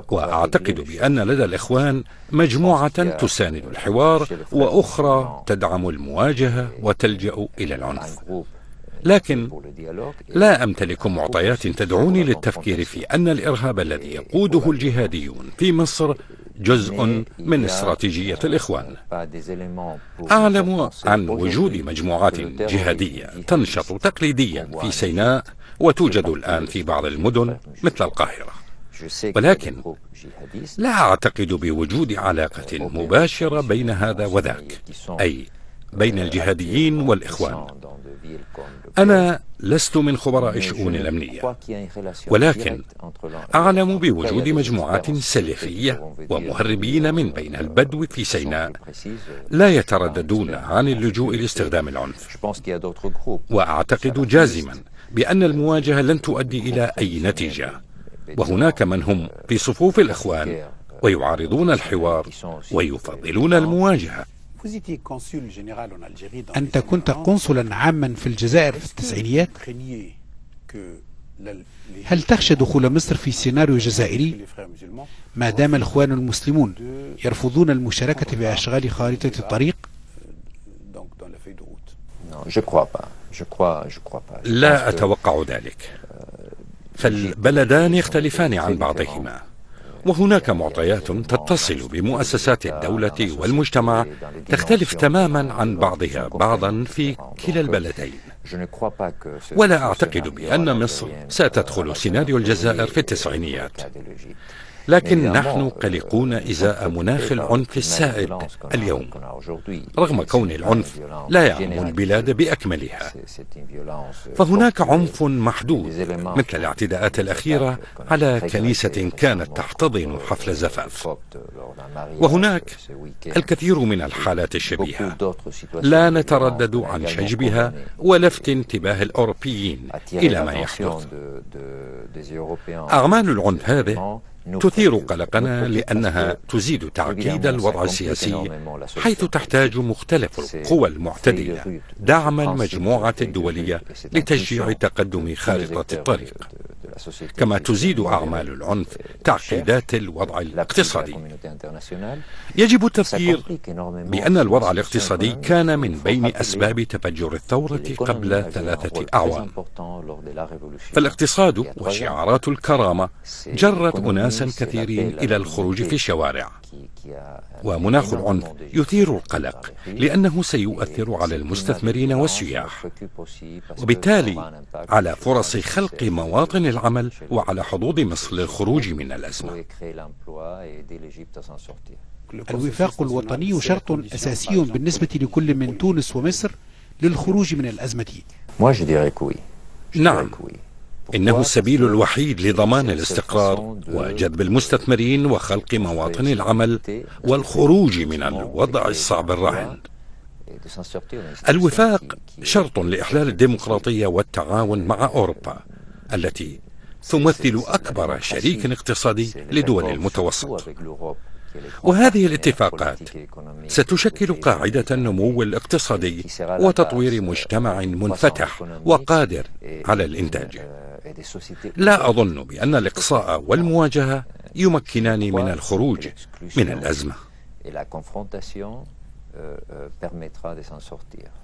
وأعتقد بأن لدى الإخوان مجموعة تساند الحوار وأخرى تدعم المواجهة وتلجأ إلى العنف، لكن لا أمتلك معطيات تدعوني للتفكير في أن الإرهاب الذي يقوده الجهاديون في مصر جزء من استراتيجية الإخوان. أعلم عن وجود مجموعات جهادية تنشط تقليديا في سيناء وتوجد الآن في بعض المدن مثل القاهرة، ولكن لا أعتقد بوجود علاقة مباشرة بين هذا وذاك، أي بين الجهاديين والإخوان. أنا لست من خبراء الشؤون الأمنية، ولكن أعلم بوجود مجموعات سلفية ومهربين من بين البدو في سيناء لا يترددون عن اللجوء لاستخدام العنف، وأعتقد جازما بأن المواجهة لن تؤدي إلى أي نتيجة، وهناك من هم في صفوف الإخوان ويعارضون الحوار ويفضلون المواجهة. أنت كنت قنصلا عاما في الجزائر في التسعينيات. هل تخشى دخول مصر في سيناريو جزائري ما دام الإخوان المسلمون يرفضون المشاركة في أشغال خارطة الطريق؟ لا أتوقع ذلك، فالبلدان يختلفان عن بعضهما، وهناك معطيات تتصل بمؤسسات الدولة والمجتمع تختلف تماما عن بعضها بعضا في كلا البلدين. ولا أعتقد بأن مصر ستدخل سيناريو الجزائر في التسعينيات، لكن نحن قلقون إزاء مناخ العنف السائد اليوم، رغم كون العنف لا يعم البلاد بأكملها. فهناك عنف محدود مثل الاعتداءات الأخيرة على كنيسة كانت تحتضن حفل زفاف، وهناك الكثير من الحالات الشبيهة لا نتردد عن شجبها ولفت انتباه الأوروبيين إلى ما يحدث. أعمال العنف هذه تثير قلقنا لأنها تزيد تعقيد الوضع السياسي، حيث تحتاج مختلف القوى المعتدلة دعم المجموعة الدولية لتشجيع تقدم خارطة الطريق، كما تزيد أعمال العنف تعقيدات الوضع الاقتصادي. يجب التفكير بأن الوضع الاقتصادي كان من بين أسباب تفجر الثورة قبل 3 أعوام، فالاقتصاد وشعارات الكرامة جرت أناسا كثيرين إلى الخروج في الشوارع، ومناخ العنف يثير القلق لأنه سيؤثر على المستثمرين والسياح، وبالتالي على فرص خلق مواطن العمل وعلى حظوظ مصر للخروج من الأزمة. الوفاق الوطني شرط أساسي بالنسبة لكل من تونس ومصر للخروج من الأزمة. نعم، إنه السبيل الوحيد لضمان الاستقرار وجذب المستثمرين وخلق مواطن العمل والخروج من الوضع الصعب الراهن. الوفاق شرط لإحلال الديمقراطية والتعاون مع أوروبا التي تمثل أكبر شريك اقتصادي لدول المتوسط، وهذه الاتفاقات ستشكل قاعدة النمو الاقتصادي وتطوير مجتمع منفتح وقادر على الإنتاج. لا أظن بأن الإقصاء والمواجهة يمكنان من الخروج من الأزمة.